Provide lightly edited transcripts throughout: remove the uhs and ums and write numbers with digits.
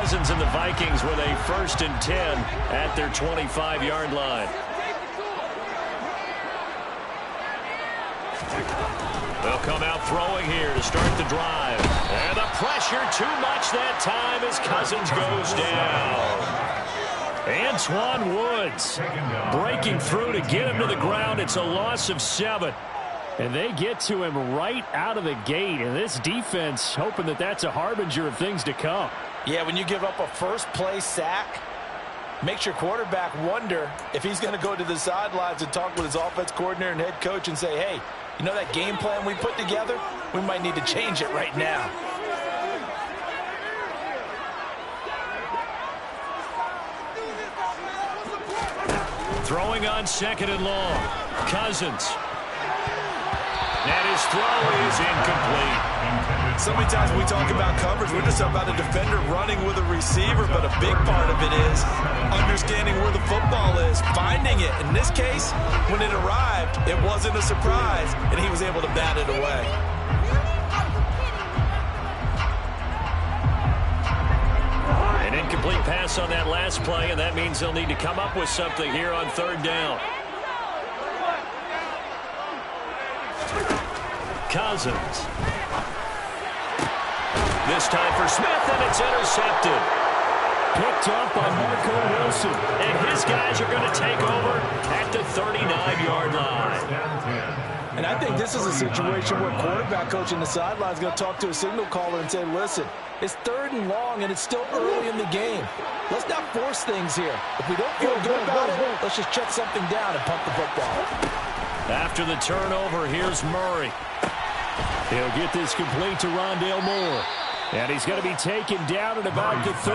Cousins and the Vikings with a 1st and 10 at their 25-yard line. They'll come out throwing here to start the drive. And the pressure too much that time as Cousins goes down. Antoine Woods breaking through to get him to the ground. It's a loss of 7. And they get to him right out of the gate. And this defense hoping that that's a harbinger of things to come. Yeah, when you give up a first-play sack, makes your quarterback wonder if he's going to go to the sidelines and talk with his offense coordinator and head coach and say, hey, you know that game plan we put together? We might need to change it right now. Throwing on 2nd and long. Cousins. And his throw is incomplete. So many times when we talk about coverage, we're just about a defender running with a receiver, but a big part of it is understanding where the football is, finding it. In this case, when it arrived, it wasn't a surprise, and he was able to bat it away. An incomplete pass on that last play, and that means they'll need to come up with something here on 3rd down. Cousins. This time for Smith, and it's intercepted. Picked up by Marco Wilson, and his guys are going to take over at the 39-yard line. And I think this is a situation where quarterback coach in the sideline is going to talk to a signal caller and say, listen, it's 3rd and long, and it's still early in the game. Let's not force things here. If we don't feel good about it, let's just check something down and pump the football. After the turnover, here's Murray. He'll get this complete to Rondale Moore. And he's going to be taken down at about the 33.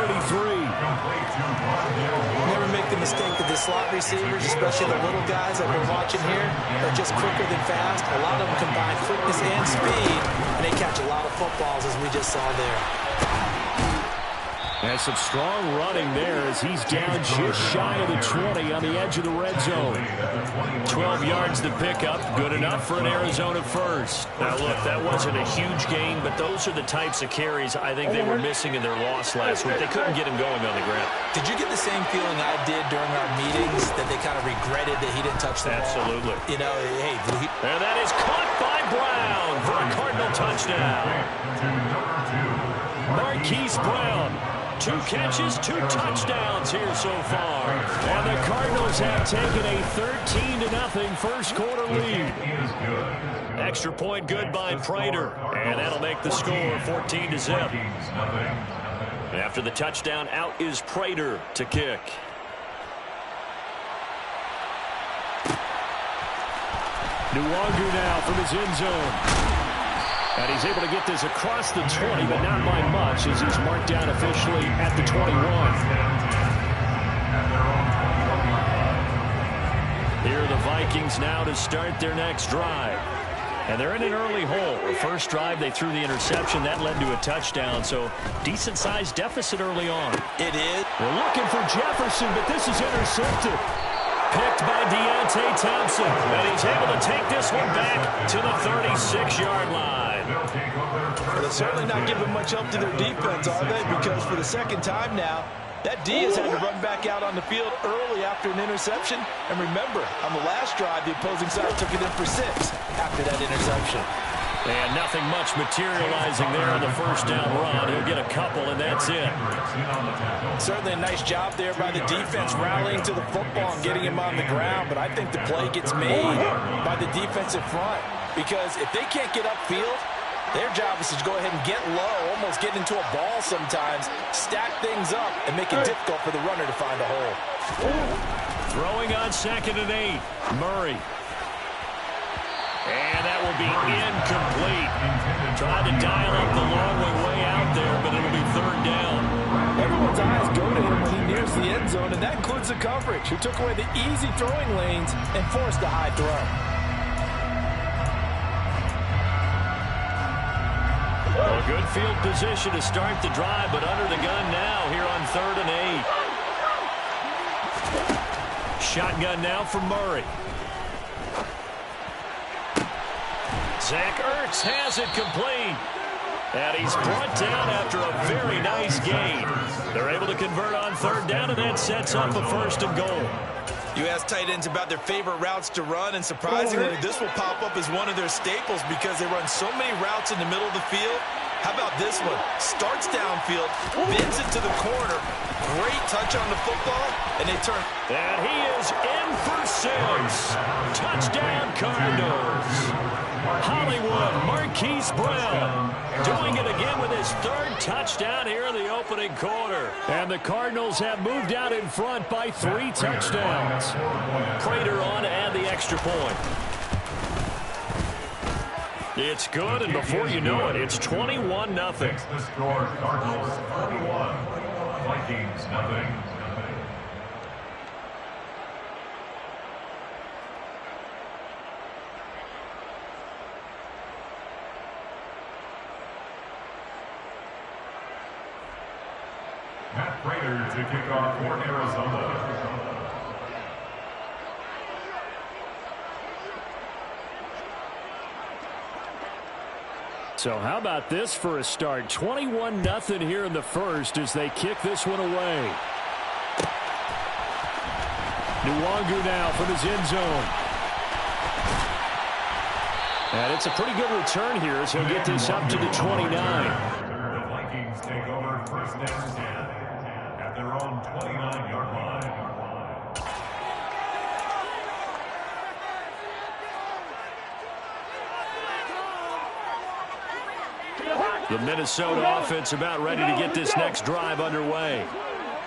Never make the mistake that the slot receivers, especially the little guys that we're watching here, are just quicker than fast. A lot of them combine quickness and speed, and they catch a lot of footballs, as we just saw there. And some strong running there as he's down just shy of the 20 on the edge of the red zone. 12 yards to pick up, good enough for an Arizona first. Now look, that wasn't a huge gain, but those are the types of carries I think they were missing in their loss last week. They couldn't get him going on the ground. Did you get the same feeling I did during our meetings, that they kind of regretted that he didn't touch the ball? Absolutely. You know, hey. And that is caught by Brown for a Cardinal touchdown. Marquise Brown. 2 catches, 2 touchdowns here so far. And the Cardinals have taken a 13-0 first quarter lead. Extra point good by Prater. And that'll make the score 14-0. After the touchdown, out is Prater to kick. Nwangu now from his end zone. And he's able to get this across the 20, but not by much, as he's marked down officially at the 21. Here are the Vikings now to start their next drive. And they're in an early hole. The first drive, they threw the interception. That led to a touchdown, so decent-sized deficit early on. It is. We're looking for Jefferson, but this is intercepted. Picked by Deontay Thompson. And he's able to take this one back to the 36-yard line. They're certainly not giving much help to their defense, are they? Because for the second time now, that D has had to run back out on the field early after an interception. And remember, on the last drive, the opposing side took it in for 6 after that interception. And nothing much materializing there on the first down run. He'll get a couple, and that's it. Certainly a nice job there by the defense rallying to the football and getting him on the ground. But I think the play gets made by the defensive front. Because if they can't get upfield, their job is to go ahead and get low, almost get into a ball sometimes, stack things up, and make it difficult for the runner to find a hole. Throwing on 2nd and 8. Murray. And that will be incomplete. Tried to dial up the long way out there, but it'll be 3rd down. Everyone's eyes go to him when he nears the end zone, and that includes the coverage, who took away the easy throwing lanes and forced a high throw. Well, a good field position to start the drive, but under the gun now here on 3rd and 8. Shotgun now for Murray. Zach Ertz has it complete. And he's brought down after a very nice gain. They're able to convert on third down, and that sets up a first and goal. You ask tight ends about their favorite routes to run, and surprisingly, this will pop up as one of their staples because they run so many routes in the middle of the field. How about this one? Starts downfield, bends it to the corner. Great touch on the football, and they turn. And he is in for 6. Touchdown, Cardinals. Hollywood Marquise Brown doing it again with his 3rd touchdown here in the opening quarter. And the Cardinals have moved out in front by 3 touchdowns. Prater on to add the extra point. It's good, and before you know it, it's 21-0. The score, Cardinals 31, Vikings nothing. Matt Prater to kick off for Arizona. So how about this for a start? 21-0 here in the first as they kick this one away. Nwangu now from his end zone. And it's a pretty good return here as he'll get this up to the 29. The Vikings take over first and 10 at their own 29-yard line. The Minnesota offense about ready to get this next drive underway.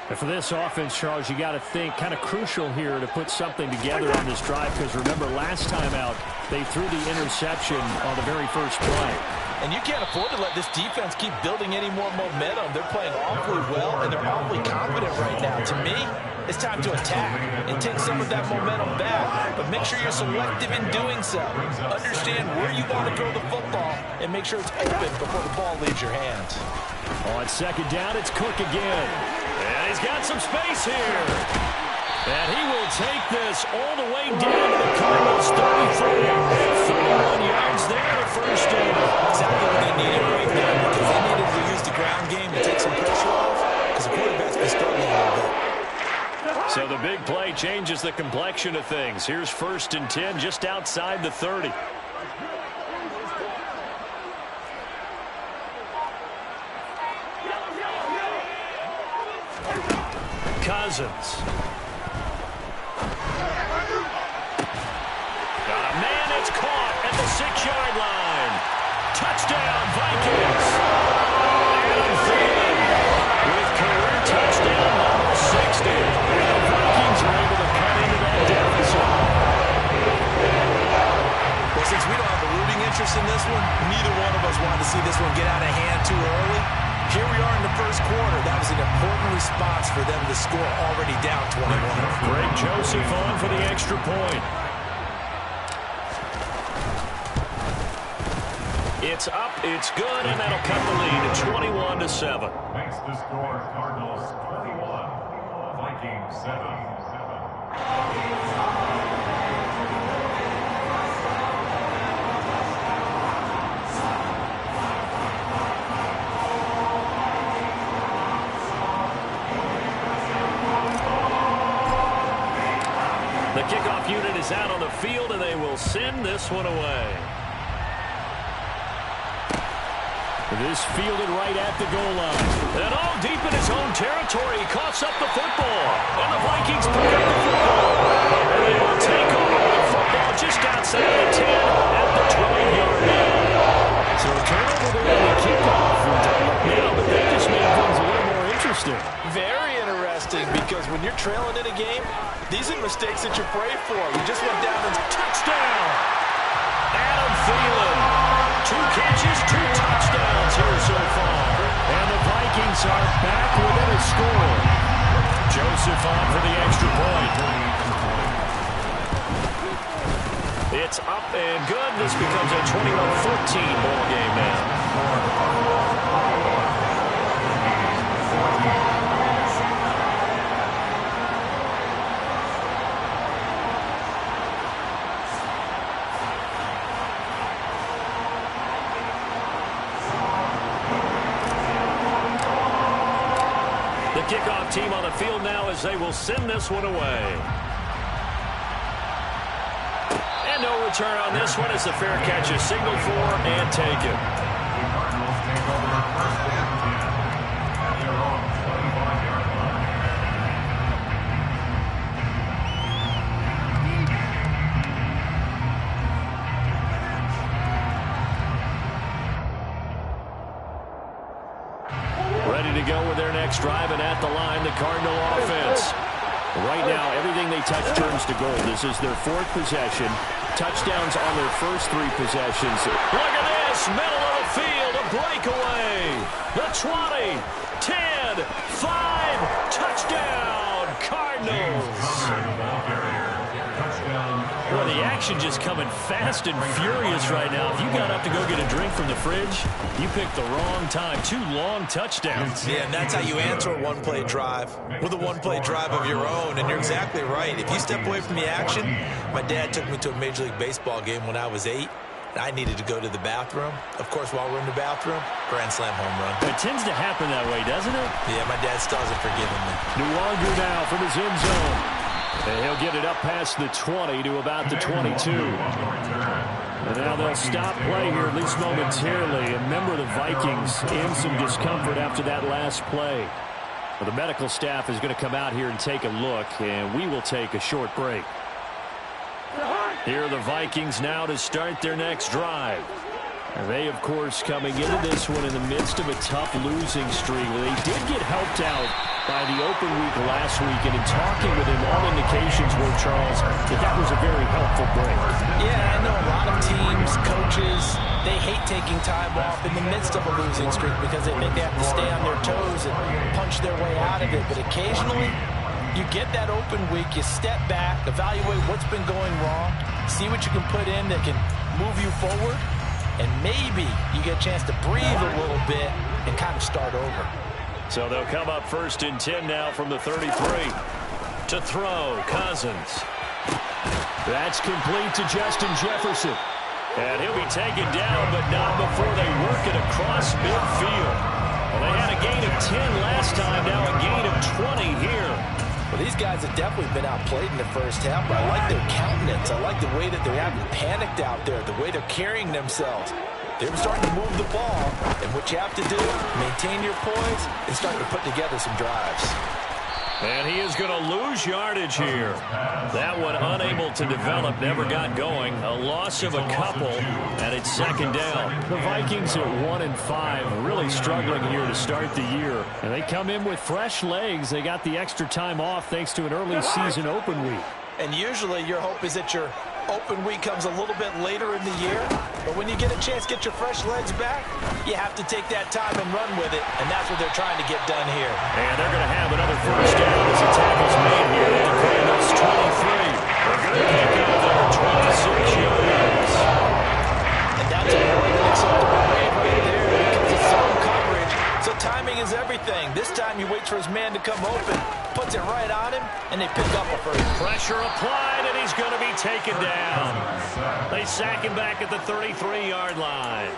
And for this offense, Charles, you got to think kind of crucial here to put something together on this drive because remember last time out they threw the interception on the very first play. And you can't afford to let this defense keep building any more momentum. They're playing awfully well, and they're awfully confident right now. To me, it's time to attack and take some of that momentum back, but make sure you're selective in doing so. Understand where you want to throw the football and make sure it's open before the ball leaves your hands. On second down, it's Cook again. And he's got some space here. And he will take this all the way down to the Cardinals' 33. 31 yards there to first down. Exactly what they needed right there because they needed to use the ground game to take some pressure off because the quarterback's been struggling a little bit. So the big play changes the complexion of things. Here's first and 10 just outside the 30. Cousins. Got a man that's caught at the 6-yard line. Touchdown, Vikings. Adam Thielen with career touchdown number 60. And the Vikings are able to cut into that deficit. Well, since we don't have a rooting interest in this one, neither one of us wanted to see this one get out of hand too early. Here we are in the first quarter. That was an important response for them to score already down 21. Greg Joseph on for the extra point. It's up, it's good, and that'll cut the lead to 21-7. Makes the score Cardinals 21, Vikings 7. The kickoff unit is out on the field, and they will send this one away. This fielded right at the goal line. And all deep in his own territory, he coughs up the football. And the Vikings pick up the football. And they will take over the football just outside the 10 at the 20-yard line. So a turnover there on the kickoff. Yeah, but that just made things a little more interesting. Very interesting because when you're trailing in a game, these are mistakes that you pray for. You just went down and touchdown. Adam Thielen. 2 catches, 2 touchdowns here so far. And the Vikings are back within a score. Joseph on for the extra point. It's up and good. This becomes a 21-14 ball game now. The kickoff team on the field now as they will send this one away. And no return on this one as the fair catch is signaled for and taken. The Cardinals take over first and 10 at their own 25-yard line. Ready to go with their next drive, and at the line, the Cardinal offense. Right now, everything they touch turns to gold. This is their 4th possession. Touchdowns on their first 3 possessions. Look at this, middle of the field, a breakaway. The 20, 10, 5, touchdown, Cardinals. Well, the action just coming fast and furious right now. If you got up to go get a drink from the fridge, you picked the wrong time. 2 long touchdowns. Yeah, and that's how you answer a one-play drive with a one-play drive of your own. And you're exactly right. If you step away from the action, my dad took me to a Major League Baseball game when I was 8. And I needed to go to the bathroom. Of course, while we're in the bathroom, grand slam home run. It tends to happen that way, doesn't it? Yeah, my dad still hasn't forgiven me. Nuwanger now from his end zone. And he'll get it up past the 20 to about the 22. And now they'll stop play here, at least momentarily. A member of the Vikings in some discomfort after that last play. Well, the medical staff is going to come out here and take a look, and we will take a short break. Here are the Vikings now to start their next drive. And they, of course, coming into this one in the midst of a tough losing streak. Well, they did get helped out by the open week last week, and in talking with him, all indications were, Charles, that was a very helpful break. Yeah, I know a lot of teams, coaches, they hate taking time off in the midst of a losing streak because they think they have to stay on their toes and punch their way out of it. But occasionally, you get that open week, you step back, evaluate what's been going wrong, see what you can put in that can move you forward, and maybe you get a chance to breathe a little bit and kind of start over. So they'll come up 1st and 10 now from the 33. To throw, Cousins. That's complete to Justin Jefferson. And he'll be taken down, but not before they work it across midfield. Well, they had a gain of 10 last time, now a gain of 20 here. Well, these guys have definitely been outplayed in the first half, but I like their countenance. I like the way that they're having panicked out there, the way they're carrying themselves. They're starting to move the ball, and what you have to do, maintain your poise and start to put together some drives. And he is going to lose yardage here. That one unable to develop, never got going. A loss of a couple, and it's 2nd down. The Vikings at 1-5, really struggling here to start the year. And they come in with fresh legs. They got the extra time off thanks to an early season open week. And usually your hope is that your open week comes a little bit later in the year. But when you get a chance to get your fresh legs back, you have to take that time and run with it. And that's what they're trying to get done here. And they're going to have another 1st down as the tackle's made here at the Cardinals 23. They're going to pick up their 26 yards. And that's a more than acceptable rate right there because it's zone coverage. So timing is everything. This time you wait for his man to come open, puts it right on him, and they pick up a first. Pressure applied, and he's going to be taken down. They sack him back at the 33-yard line.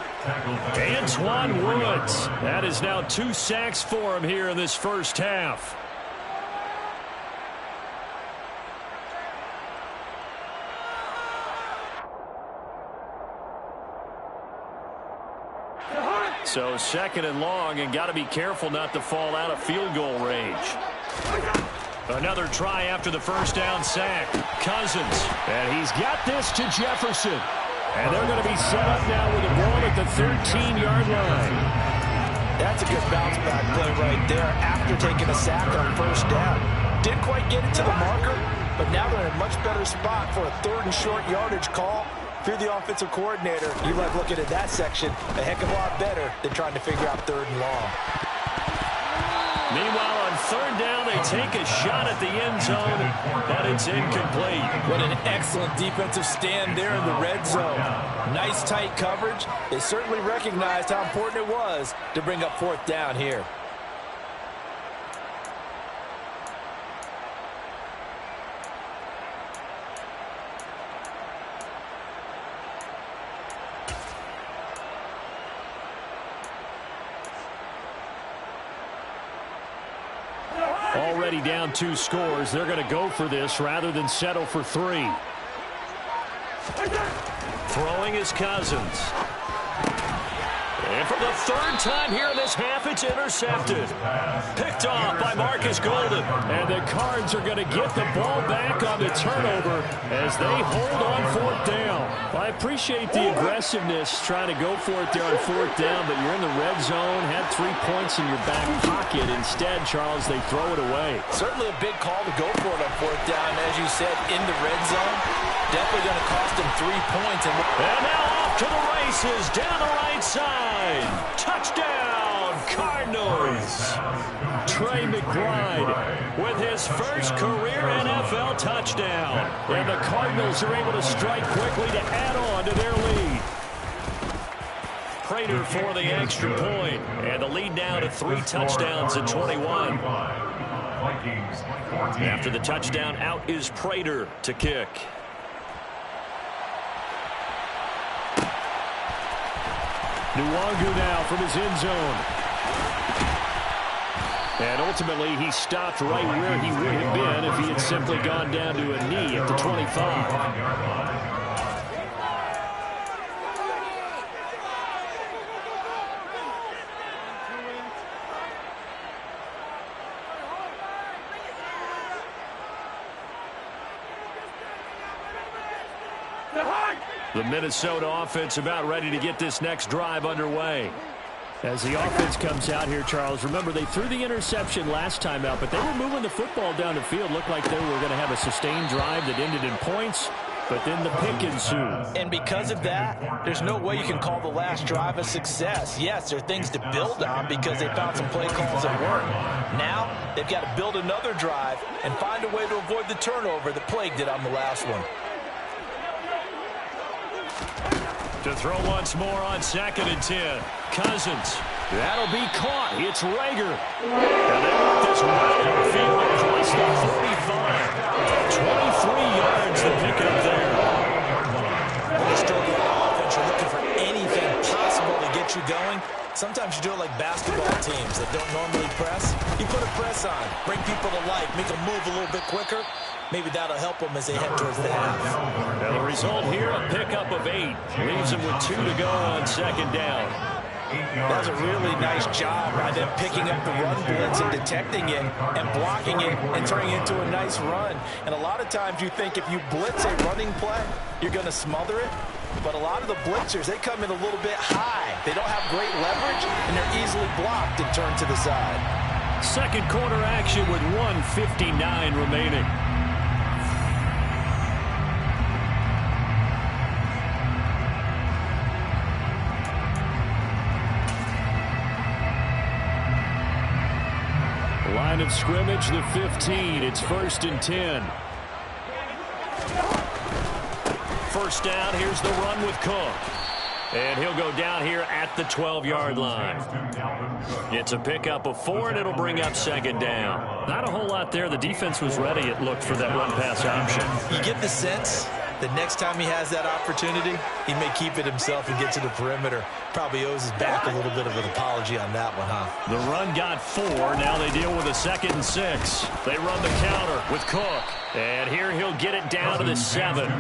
Antoine Woods. That is now 2 sacks for him here in this first half. So 2nd and long, and got to be careful not to fall out of field goal range. Another try after the 1st down sack. Cousins, and he's got this to Jefferson. And they're going to be set up now with the ball at the 13-yard line. That's a good bounce-back play right there after taking a sack on 1st down. Didn't quite get it to the marker, but now they're in a much better spot for a 3rd and short yardage call. If you're the offensive coordinator, you like looking at that section a heck of a lot better than trying to figure out 3rd and long. Meanwhile, on 3rd down, they take a shot at the end zone, but it's incomplete. What an excellent defensive stand there in the red zone. Nice tight coverage. They certainly recognized how important it was to bring up 4th down here. Already down 2 scores. They're going to go for this rather than settle for 3. Throwing is Cousins. And for the 3rd time here in this half, it's intercepted. Picked off by Marcus Golden. And the Cards are going to get the ball back on the turnover as they hold on 4th down. I appreciate the aggressiveness trying to go for it there on 4th down, but you're in the red zone, had 3 points in your back pocket. Instead, Charles, they throw it away. Certainly a big call to go for it on 4th down. As you said, in the red zone, definitely going to cost them 3 points. And now off to the races down the right side. Touchdown, Cardinals. Trey McBride with his first career NFL touchdown. And the Cardinals are able to strike quickly to add on to their lead. Prater for the extra point. And the lead now to 3 touchdowns at 21. After the touchdown, out is Prater to kick. Nwangu now from his end zone. And ultimately, he stopped right where he would have been if he had simply gone down to a knee at the 25. The Minnesota offense about ready to get this next drive underway. As the offense comes out here, Charles, remember they threw the interception last time out, but they were moving the football down the field. Looked like they were going to have a sustained drive that ended in points, but then the pick ensued. And because of that, there's no way you can call the last drive a success. Yes, there are things to build on because they found some play calls that work. Now, they've got to build another drive and find a way to avoid the turnover that plagued it on the last one. To throw once more on 2nd and 10. Cousins. That'll be caught. It's Rager. And they want this well field across the 45. 23 yards to pick up there. When you start the offense, you're looking for anything possible to get you going. Sometimes you do it like basketball teams that don't normally press. You put a press on, bring people to life, make them move a little bit quicker. Maybe that'll help them as they head towards the half. Now the result here, a pickup of 8. Leaves them with 2 to go on 2nd down. That was a really nice job by them picking up the run blitz and detecting it and blocking it and turning it into a nice run. And a lot of times you think if you blitz a running play, you're going to smother it. But a lot of the blitzers, they come in a little bit high. They don't have great leverage, and they're easily blocked and turned to the side. 2nd quarter action with 1:59 remaining. Line of scrimmage, the 15. It's 1st and 10. First down, here's the run with Cook. And he'll go down here at the 12-yard line. It's a pickup of 4, and it'll bring up 2nd down. Not a whole lot there. The defense was ready, it looked, for that run-pass option. You get the sense that next time he has that opportunity, he may keep it himself and get to the perimeter. Probably owes his back a little bit of an apology on that one, huh? The run got 4. Now they deal with a 2nd and 6. They run the counter with Cook. And here he'll get it down to the 7.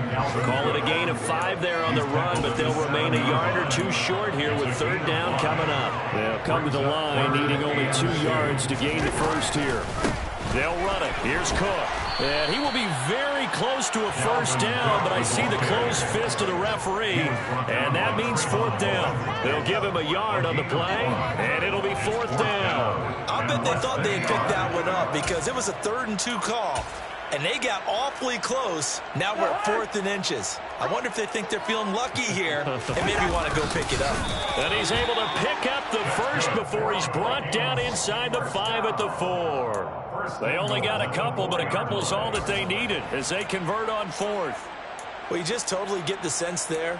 Call it a gain of 5 there on the run, but they'll remain a yard or 2 short here with 3rd down coming up. They'll come to the line needing only 2 yards to gain the first here. They'll run it. Here's Cook. And he will be very close to a first down, but I see the closed fist of the referee, and that means 4th down. They'll give him a yard on the play, and it'll be 4th down. I bet they thought they had picked that one up because it was a 3rd and 2 call, and they got awfully close. Now we're at 4th and inches. I wonder if they think they're feeling lucky here and maybe want to go pick it up. And he's able to pick up the first before he's brought down inside the 5 at the 4. They only got a couple, but a couple's all that they needed as they convert on 4th. Well, you just totally get the sense there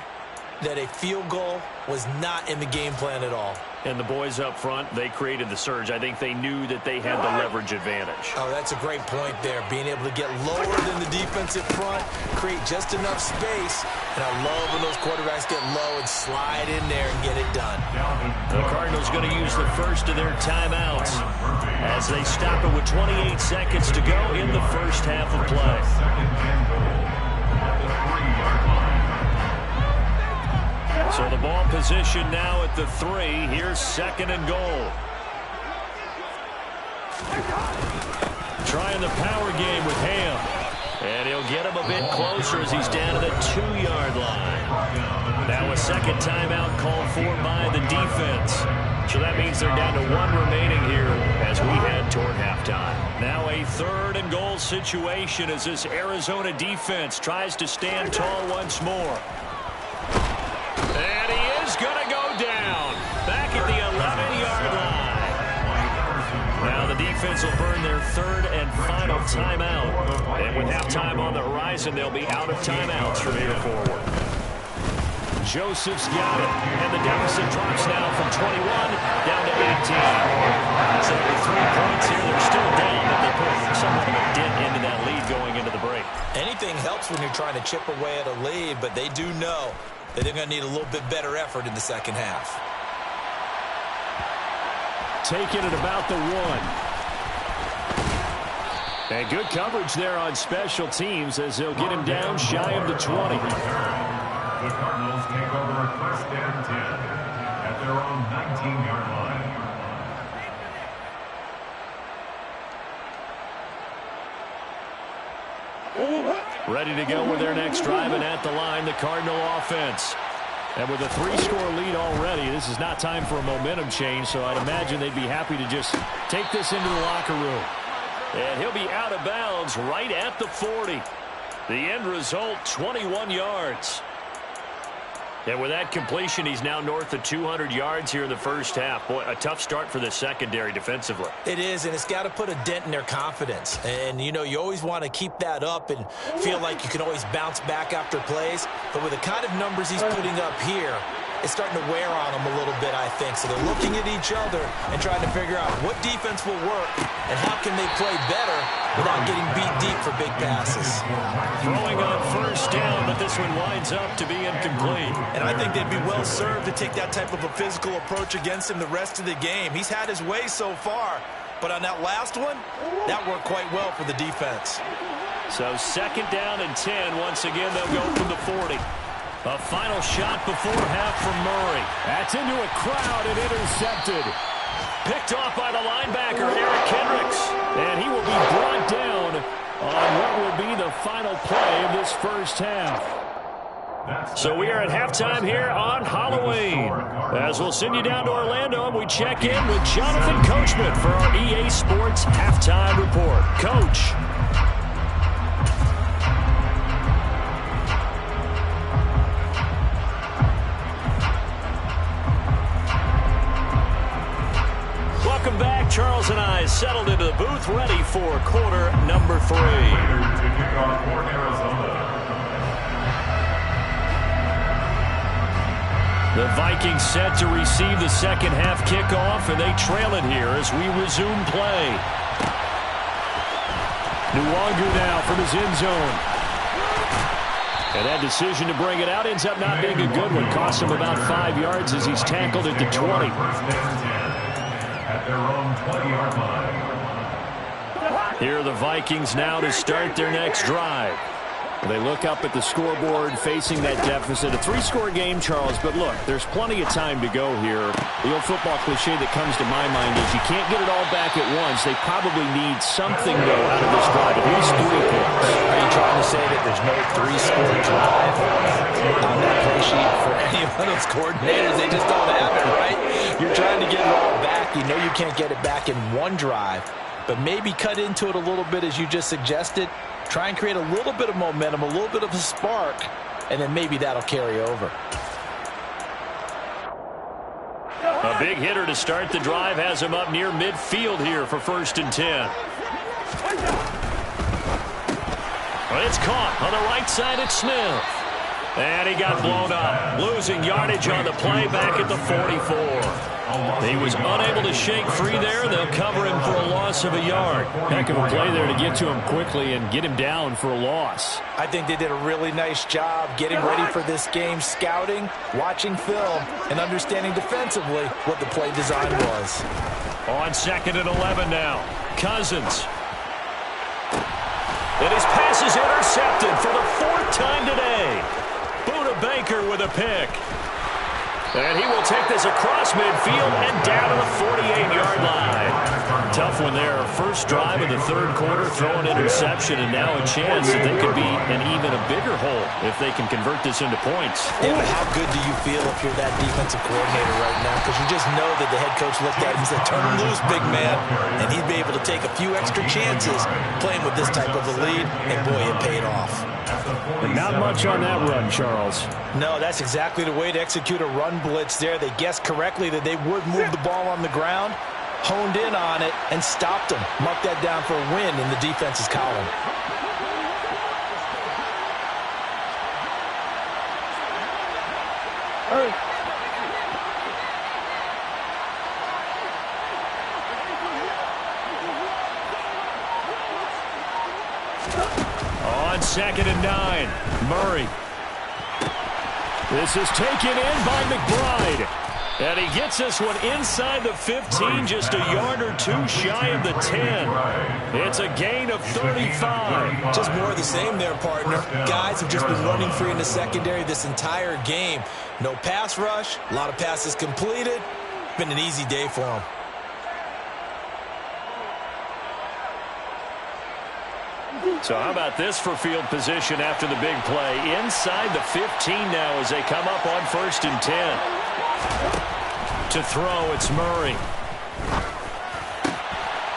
that a field goal was not in the game plan at all. And the boys up front, they created the surge. I think they knew that they had the leverage advantage. Oh, that's a great point there. Being able to get lower than the defensive front, create just enough space. And I love when those quarterbacks get low and slide in there and get it done. The Cardinals going to use the first of their timeouts as they stop it with 28 seconds to go in the first half of play. So the ball position now at the 3. Here's 2nd and goal. Trying the power game with Ham. And he'll get him a bit closer as he's down to the 2-yard line. Now a second timeout called for by the defense. So that means they're down to 1 remaining here as we head toward halftime. Now a 3rd and goal situation as this Arizona defense tries to stand tall once more. And he is going to go down back at the 11-yard line. Now the defense will burn their 3rd and final timeout. And with halftime on the horizon, they'll be out of timeouts from here forward. Joseph's got it, and the deficit drops now from 21 down to 18. So with 3 points here, they're still down, but they put somewhat of a dent into that lead going into the break. Anything helps when you're trying to chip away at a lead, but they do know that they're going to need a little bit better effort in the second half. Taking it about the 1. And good coverage there on special teams as they'll get him down shy of the 20. The Cardinals take over 1st and 10 at their own 19-yard line. Ready to go with their next drive, and at the line, the Cardinal offense. And with a 3-score lead already, this is not time for a momentum change, so I'd imagine they'd be happy to just take this into the locker room. And he'll be out of bounds right at the 40. The end result, 21 yards. And with that completion, he's now north of 200 yards here in the first half. Boy, a tough start for the secondary defensively. It is, and it's got to put a dent in their confidence. And, you know, you always want to keep that up and feel like you can always bounce back after plays. But with the kind of numbers he's putting up here, it's starting to wear on them a little bit, I think. So they're looking at each other and trying to figure out what defense will work and how can they play better without getting beat deep for big passes. Throwing on 1st down, but this one winds up to be incomplete. And I think they'd be well served to take that type of a physical approach against him the rest of the game. He's had his way so far, but on that last one, that worked quite well for the defense. So 2nd down and 10. Once again, they'll go from the 40. A final shot before half from Murray. That's into a crowd and intercepted. Picked off by the linebacker, Eric Kendricks. And he will be brought down on what will be the final play of this first half. So we are at halftime here on Halloween. As we'll send you down to Orlando, and we check in with Jonathan Coachman for our EA Sports Halftime Report. Coach. Welcome back. Charles and I settled into the booth, ready for quarter number 3. The Vikings set to receive the second half kickoff, and they trail it here as we resume play. Nwangu now from his end zone. And that decision to bring it out ends up not being a good one. Cost him about 5 yards as he's tackled at the 20. At their own 20-yard line. Here are the Vikings now to start their next drive. They look up at the scoreboard facing that deficit. A 3-score game, Charles, but look, there's plenty of time to go here. The old football cliche that comes to my mind is you can't get it all back at once. They probably need something, though, out of this drive, at least 3 points. Are you trying to say that there's no 3-score drive on that play sheet for any of those coordinators? They just don't have it, right? You're trying to get it all back. You know you can't get it back in one drive, but maybe cut into it a little bit as you just suggested. Try and create a little bit of momentum, a little bit of a spark, and then maybe that'll carry over. A big hitter to start the drive has him up near midfield here for 1st and 10. Well, it's caught on the right side at Smith. And he got blown up, losing yardage on the play back at the 44. He was unable to shake free there. They'll cover him for a loss of a yard. Heck of a play there to get to him quickly and get him down for a loss. I think they did a really nice job getting ready for this game, scouting, watching film, and understanding defensively what the play design was. On 2nd and 11 now. Cousins. And his pass is intercepted for the 4th time today. Buda Baker with a pick. And he will take this across midfield and down to the 48-yard line. Tough one there. First drive of the 3rd quarter, throw an interception, and now a chance that they could be in even a bigger hole if they can convert this into points. Yeah, but how good do you feel if you're that defensive coordinator right now? Because you just know that the head coach looked at him and said, turn him loose, big man. And he'd be able to take a few extra chances playing with this type of a lead, and boy, it paid off. And not much on that run, Charles. No, that's exactly the way to execute a run blitz there. They guessed correctly that they would move the ball on the ground, honed in on it, and stopped them. Mark that down for a win in the defense's column. On 2nd and 9, Murray. This is taken in by McBride. And he gets this one inside the 15, just a yard or two shy of the 10. It's a gain of 35. Just more of the same there, partner. Guys have just been running free in the secondary this entire game. No pass rush, a lot of passes completed. Been an easy day for them. So how about this for field position after the big play? Inside the 15 now as they come up on 1st and 10. To throw, it's Murray.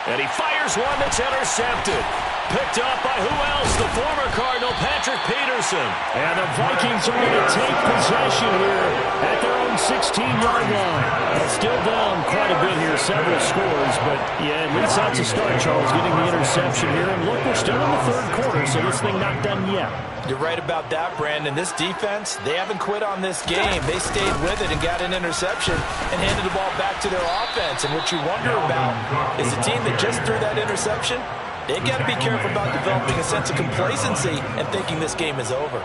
And he fires one that's intercepted. Picked up by who else? The former Cardinal, Patrick Peterson. And the Vikings are going to take possession here at their own 16-yard line. They're still down quite a bit here, several scores, but yeah, at least that's a start, Charles, getting the interception here. And look, we're still in the 3rd quarter, so this thing not done yet. You're right about that, Brandon. This defense, they haven't quit on this game. They stayed with it and got an interception and handed the ball back to their offense. And what you wonder about is a team that just threw that interception, they got to be careful about developing a sense of complacency and thinking this game is over.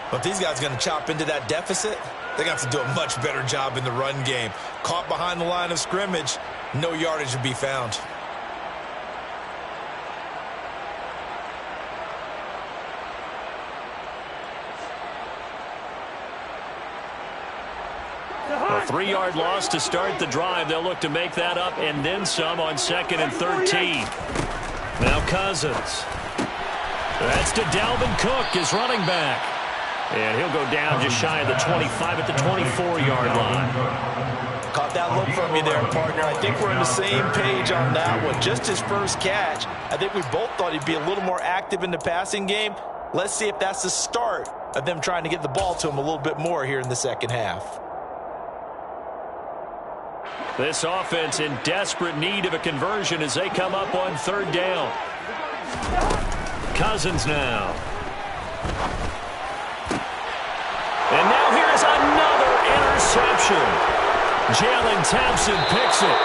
But these guys are going to chop into that deficit. They're going to have to do a much better job in the run game. Caught behind the line of scrimmage, no yardage to be found. A 3-yard loss to start the drive. They'll look to make that up and then some on 2nd and 13. Now Cousins. That's to Dalvin Cook, his running back. And he'll go down just shy of the 25 at the 24-yard line. Caught that look from you there, partner. I think we're on the same page on that one. Just his first catch. I think we both thought he'd be a little more active in the passing game. Let's see if that's the start of them trying to get the ball to him a little bit more here in the 2nd half. This offense in desperate need of a conversion as they come up on 3rd down. Cousins now. And now here's another interception. Jalen Thompson picks it.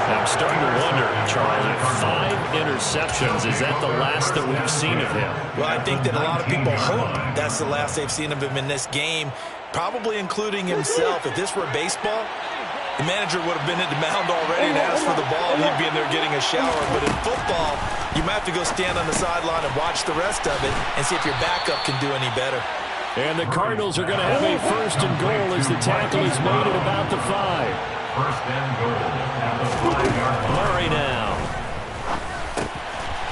I'm starting to wonder, Charles, if 5 interceptions, is that the last that we've seen of him? Well, I think that a lot of people hope that's the last they've seen of him in this game, probably including himself. If this were baseball, the manager would have been at the mound already and asked for the ball, and he'd be in there getting a shower. But in football, you might have to go stand on the sideline and watch the rest of it and see if your backup can do any better. And the Cardinals are going to have a 1st and goal as the tackle is made at about the 5. 1st and goal at the 5-yard line. Murray now.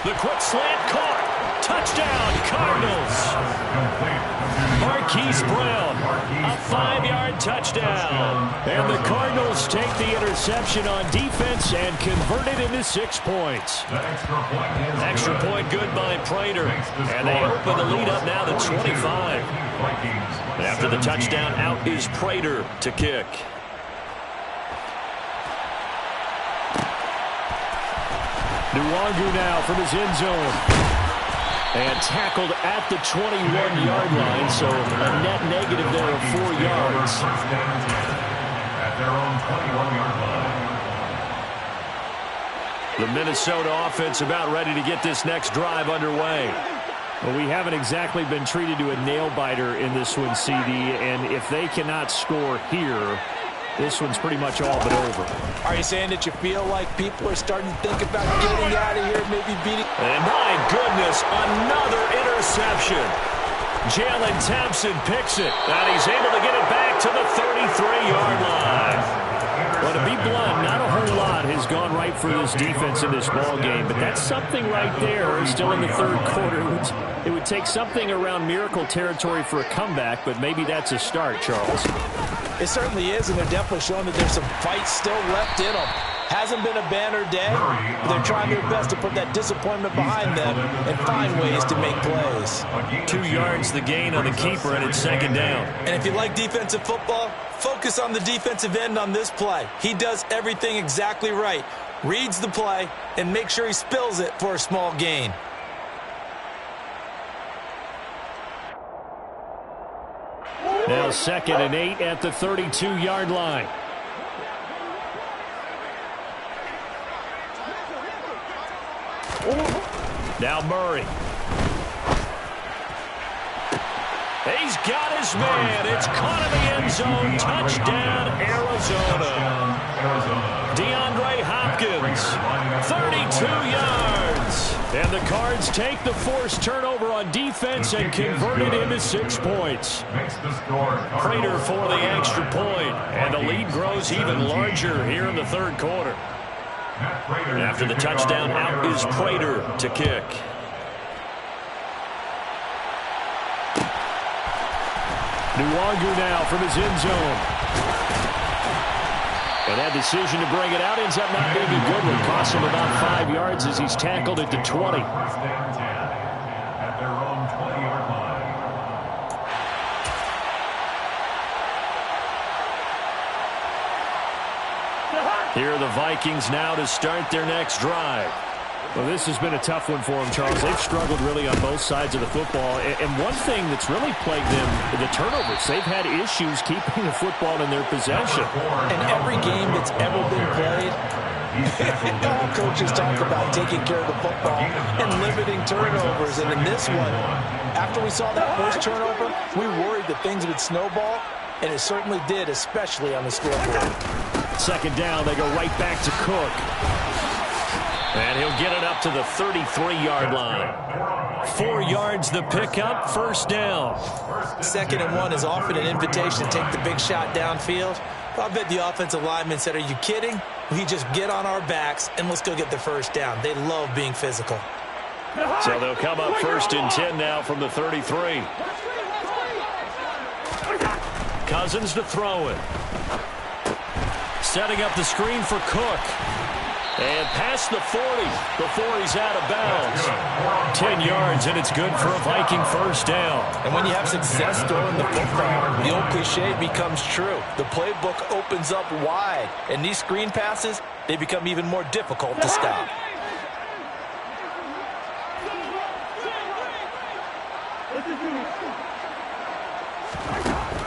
The quick slant caught. Touchdown, Cardinals. Marquise Brown, a 5-yard touchdown. And the Cardinals take the interception on defense and convert it into 6 points. Extra point good by Prater. And they open the lead up now to 25. After the touchdown, out is Prater to kick. Nwangu now from his end zone. And tackled at the 21-yard line, so a net negative there of 4 yards. At their own 21-yard line. The Minnesota offense about ready to get this next drive underway. Well, we haven't exactly been treated to a nail-biter in this one, CD, and if they cannot score here, This one's pretty much all but over. Are you saying that you feel like people are starting to think about getting out of here, maybe beating? And my goodness, another interception. Jalen Thompson picks it, and he's able to get it back to the 33-yard line. Well, to be blunt, not a whole lot has gone right for this defense in this ball game, but that's something right there. Still in the third quarter. It would take something around miracle territory for a comeback, but maybe that's a start, Charles. It certainly is, and they're definitely showing that there's some fight still left in them. Hasn't been a banner day, but they're trying their best to put that disappointment behind them and find ways to make plays. 2 yards the gain on the keeper, and it's second down. And if you like defensive football, focus on the defensive end on this play. He does everything exactly right. Reads the play and makes sure he spills it for a small gain. Now 2nd and 8 at the 32-yard line. Now Murray. He's got his man. It's caught in the end zone. Touchdown, Arizona. DeAndre Hopkins, 32 yards. And the Cards take the forced turnover on defense and convert it into 6 points. Prater for the extra point. And the lead grows even larger here in the third quarter. After the touchdown, out is Prater to kick. Nwangu now from his end zone. And that decision to bring it out ends up not being a good one. Costs him about 5 yards as he's tackled at the 20. Here are the Vikings now to start their next drive. Well, this has been a tough one for them, Charles. They've struggled really on both sides of the football. And one thing that's really plagued them, the turnovers. They've had issues keeping the football in their possession. In every game that's ever been played, all coaches talk about taking care of the football and limiting turnovers. And in this one, after we saw that first turnover, we worried that things would snowball, and it certainly did, especially on the scoreboard. Second down, they go right back to Cook. And he'll get it up to the 33-yard line. 4 yards the pickup, first down. 2nd and 1 is often an invitation to take the big shot downfield. I bet the offensive lineman said, are you kidding? We just get on our backs and let's go get the first down. They love being physical. So they'll come up 1st and 10 now from the 33. Cousins to throw it. Setting up the screen for Cook. And past the 40 before he's out of bounds. 10 yards, and it's good for a Viking first down. And when you have success throwing the football, the old cliche becomes true. The playbook opens up wide. And these screen passes, they become even more difficult to stop.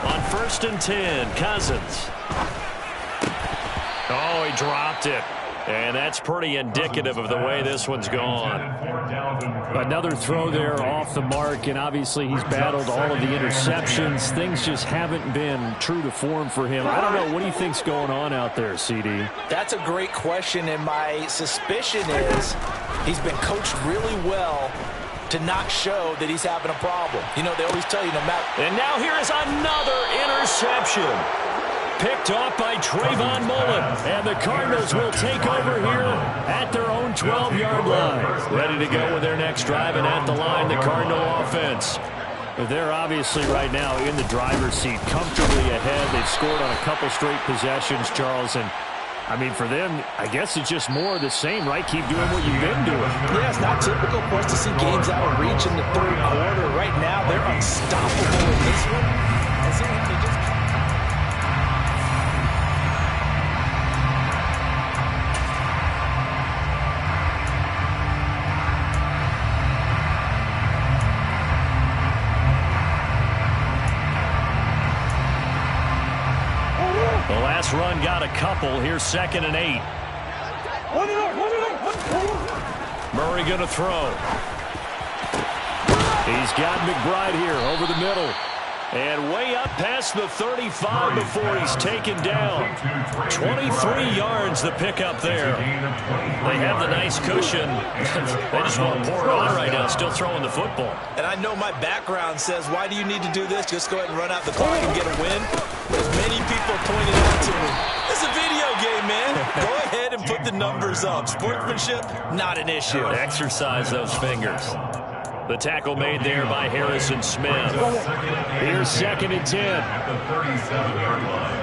On 1st and 10, Cousins. Oh, he dropped it. And that's pretty indicative of the way this one's gone. Another throw there off the mark, and obviously he's battled all of the interceptions. Things just haven't been true to form for him. I don't know. What do you think's going on out there, CD? That's a great question, and my suspicion is he's been coached really well to not show that he's having a problem. You know, they always tell you no matter. And now here is another interception. Picked off by Trayvon Mullen. And the Cardinals will take over here at their own 12-yard line. Ready to go with their next drive, and at the line, the Cardinal offense. They're obviously right now in the driver's seat, comfortably ahead. They've scored on a couple straight possessions, Charles, and I mean, for them, I guess it's just more of the same, right? Keep doing what you've been doing. Yeah, it's not typical for us to see games out of reach in the third quarter. Right now, they're unstoppable in this one. And see, they just... The last run got a couple. Here's 2nd and 8. Murray going to throw. He's got McBride here over the middle. And way up past the 35 before he's taken down. 23 yards the pickup there. They have the nice cushion. They just want to pour it on right now, still throwing the football. And I know my background says, why do you need to do this? Just go ahead and run out the clock and get a win. But as many people pointed out to me, it's a video game, man. Go ahead and put the numbers up. Sportsmanship, not an issue. Exercise those fingers. The tackle made there by Harrison Smith. Here's 2nd and 10. At the 37-yard line.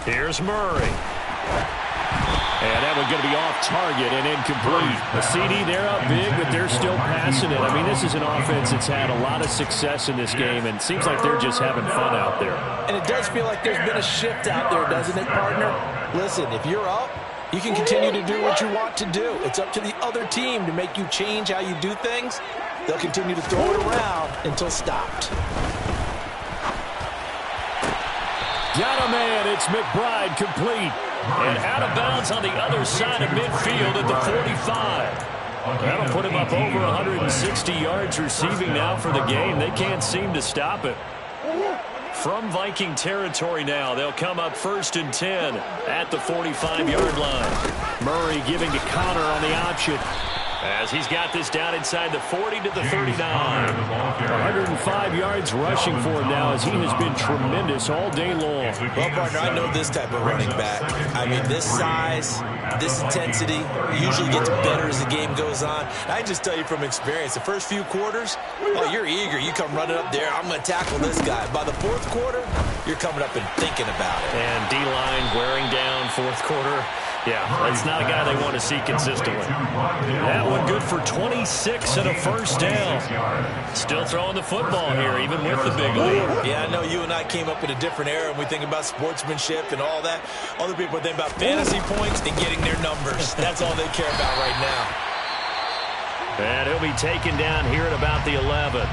Here's Murray. And that one's going to be off target and incomplete. The CD, they're up big, but they're still passing it. I mean, this is an offense that's had a lot of success in this game, and it seems like they're just having fun out there. And it does feel like there's been a shift out there, doesn't it, partner? Listen, if you're up, you can continue to do what you want to do. It's up to the other team to make you change how you do things. They'll continue to throw it around until stopped. Got a man. It's McBride complete. And out of bounds on the other side of midfield at the 45. That'll put him up over 160 yards receiving now for the game. They can't seem to stop it. From Viking territory now, they'll come up 1st and 10 at the 45-yard line. Murray giving to Connor on the option. As he's got this down inside the 40 to the 39. 105 yards rushing for him now as he has been tremendous all day long. Well, partner, I know this type of running back. I mean, this size, this intensity usually gets better as the game goes on. I just tell you from experience, the first few quarters, oh, you're eager. You come running up there, I'm going to tackle this guy. By the 4th quarter, you're coming up and thinking about it. And D-line wearing down 4th quarter. Yeah, that's not a guy they want to see consistently. That one good for 26 and a first down. Still throwing the football here, even with the big lead. Yeah, I know you and I came up in a different era, and we think about sportsmanship and all that. Other people think about fantasy points and getting their numbers. That's all they care about right now. And he'll be taken down here at about the 11.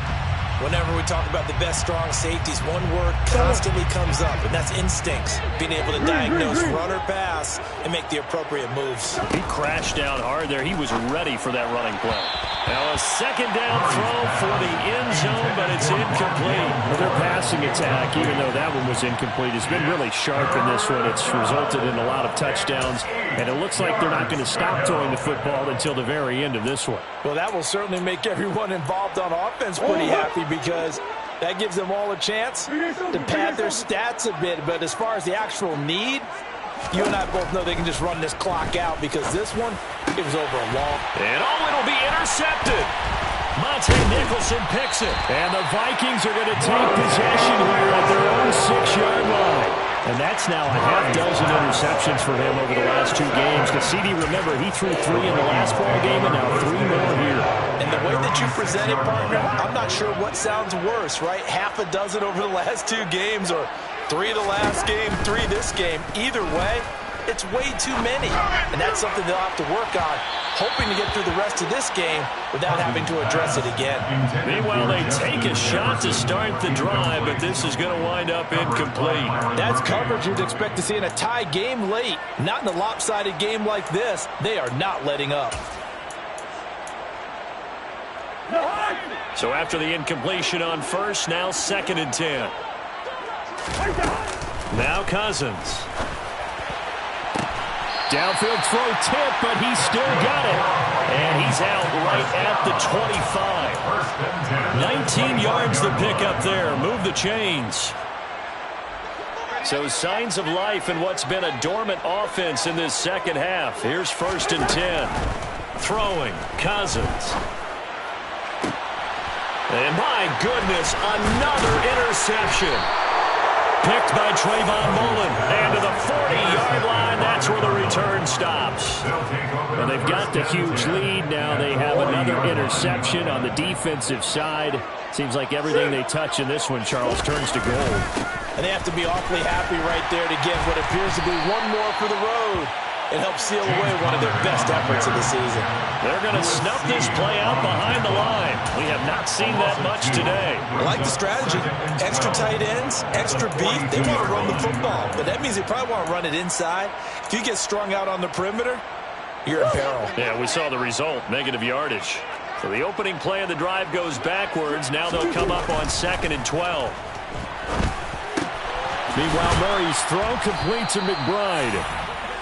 Whenever we talk about the best strong safeties, one word constantly comes up, and that's instincts. Being able to diagnose run or pass and make the appropriate moves. He crashed down hard there. He was ready for that running play. Now a 2nd down throw for the end zone, but it's incomplete. Well, their passing attack, even though that one was incomplete, has been really sharp in this one. It's resulted in a lot of touchdowns, and it looks like they're not going to stop throwing the football until the very end of this one. Well, that will certainly make everyone involved on offense pretty happy, because that gives them all a chance to pad their stats a bit. But as far as the actual need, you and I both know they can just run this clock out, because this one, it was over a long. And it'll be intercepted. Monte Nicholson picks it. And the Vikings are going to take possession here at their own 6-yard line. And that's now a half dozen interceptions for him over the last 2 games. Because CD, remember, he threw 3 in the last ball game and now 3 more here. And the way that you present it, partner, I'm not sure what sounds worse, right? Half a dozen over the last 2 games, or 3 the last game, 3 this game. Either way, it's way too many. And that's something they'll have to work on, hoping to get through the rest of this game without having to address it again. Meanwhile, they take a shot to start the drive, but this is going to wind up incomplete. That's coverage you'd expect to see in a tie game late. Not in a lopsided game like this. They are not letting up. So after the incompletion on first, now 2nd and 10. Now Cousins. Downfield throw tip, but he's still got it. And he's out right at the 25. 19 yards to pick up there. Move the chains. So signs of life in what's been a dormant offense in this second half. Here's 1st and 10. Throwing, Cousins. And my goodness, another interception. Picked by Trayvon Mullen. And to the 40-yard line, that's where the return stops. Well, they've got the huge lead. Now they have another interception on the defensive side. Seems like everything they touch in this one, Charles, turns to gold. And they have to be awfully happy right there to get what appears to be one more for the road and help seal away one of their best efforts of the season. They're going to snuff this play out behind the line. We have not seen that much today. I like the strategy. Extra tight ends, extra beef. They want to run the football, but that means they probably want to run it inside. If you get strung out on the perimeter, you're in peril. Yeah, we saw the result, negative yardage. So the opening play of the drive goes backwards. Now they'll come up on 2nd and 12. Meanwhile, Murray's throw complete to McBride.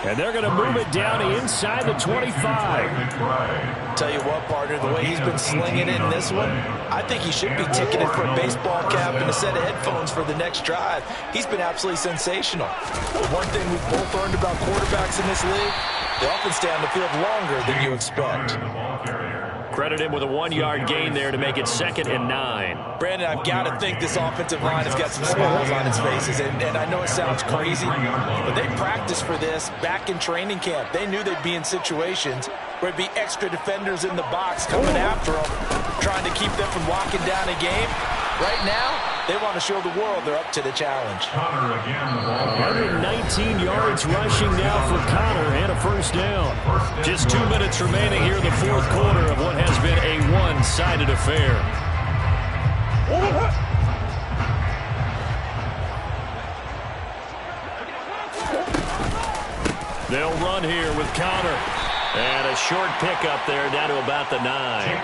And they're going to move it down inside the 25. Tell you what, partner, the way he's been slinging it in this one, I think he should be ticketed for a baseball cap and a set of headphones for the next drive. He's been absolutely sensational. One thing we've both learned about quarterbacks in this league, they often stay on the field longer than you expect. Credit him with a 1-yard gain there to make it 2nd and 9. Brandon, I've got to think this offensive line has got some smiles on its faces, and I know it sounds crazy, but they practiced for this back in training camp. They knew they'd be in situations where it'd be extra defenders in the box coming after them, trying to keep them from locking down a game. Right now, they want to show the world they're up to the challenge. 119 yards rushing now for Connor and a first down. Just 2 minutes remaining here in the fourth quarter of what has been a one-sided affair. They'll run here with Connor. And a short pickup there down to about the 9.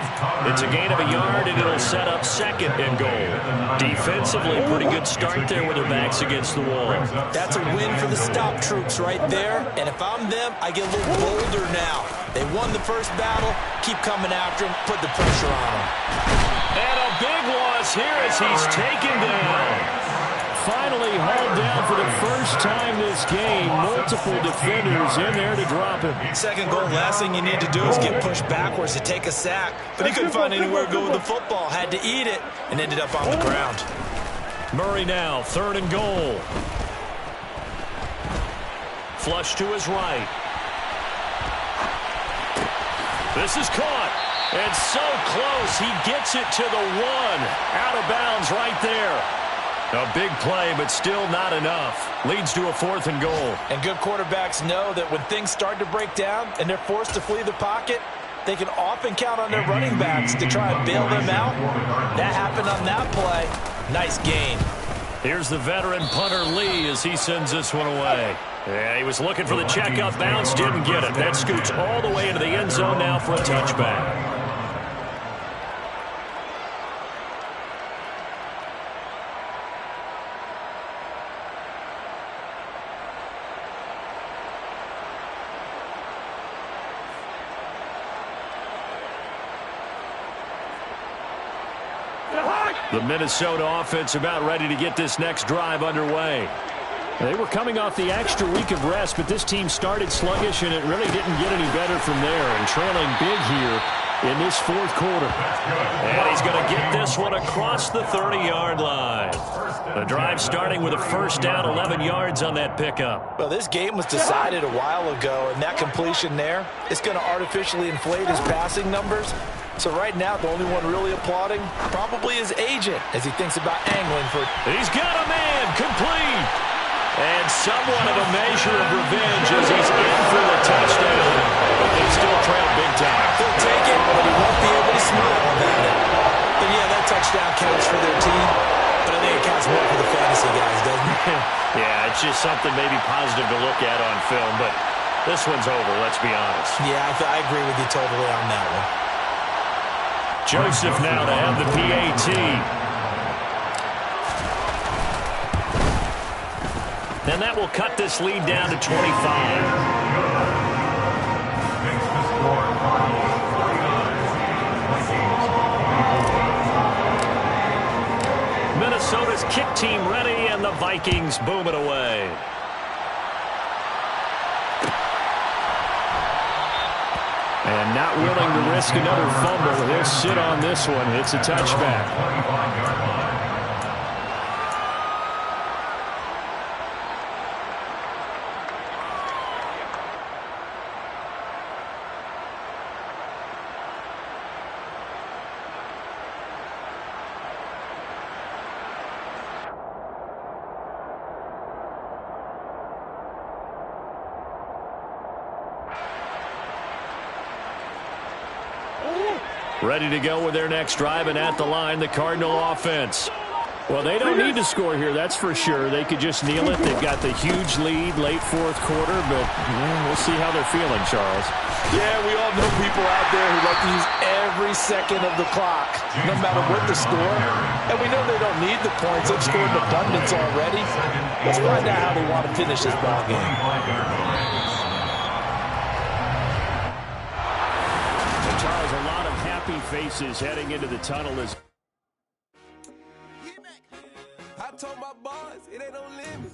It's a gain of a yard, and it'll set up 2nd and goal. Defensively, pretty good start there with their backs against the wall. That's a win for the stop troops right there. And if I'm them, I get a little bolder now. They won the first battle. Keep coming after them. Put the pressure on them. And a big loss here as he's taken down. Finally hauled down for the first time this game. Multiple defenders in there to drop him. Second goal, last thing you need to do is get pushed backwards to take a sack. But he couldn't find anywhere to go with the football. Had to eat it and ended up on the ground. Murray now, 3rd and goal. Flush to his right. This is caught. And so close, he gets it to the 1. Out of bounds right there. A big play, but still not enough. Leads to a 4th and goal. And good quarterbacks know that when things start to break down and they're forced to flee the pocket, they can often count on their running backs to try and bail them out. That happened on that play. Nice gain. Here's the veteran punter Lee as he sends this one away. Yeah, he was looking for the checkup bounce, didn't get it. That scoots all the way into the end zone now for a touchback. The Minnesota offense about ready to get this next drive underway. They were coming off the extra week of rest, but this team started sluggish, and it really didn't get any better from there. And trailing big here in this fourth quarter. And he's going to get this one across the 30-yard line. The drive starting with a first down, 11 yards on that pickup. Well, this game was decided a while ago, and that completion there is going to artificially inflate his passing numbers. So right now, the only one really applauding probably his agent as he thinks about angling for it. He's got a man complete. And somewhat of a measure of revenge as he's in for the touchdown. But they still trail big time. He'll take it, but he won't be able to smile about it. But yeah, that touchdown counts for their team. But I think it counts more for the fantasy guys, doesn't it? Yeah, it's just something maybe positive to look at on film. But this one's over, let's be honest. Yeah, I agree with you totally on that one. Joseph now to have the PAT. And that will cut this lead down to 25. Minnesota's kick team ready, and the Vikings boom it away. And not willing to risk another fumble. He'll sit on this one. It's a touchback. Ready to go with their next drive, and at the line, the Cardinal offense. Well, they don't need to score here, that's for sure. They could just kneel it. They've got the huge lead late fourth quarter, but we'll see how they're feeling, Charles. Yeah, we all know people out there who like to use every second of the clock, no matter what the score. And we know they don't need the points. They've scored in abundance already. Let's find out how they want to finish this ball game. And Charles, a lot of happy faces heading into the tunnel as I told my boys it ain't no limit.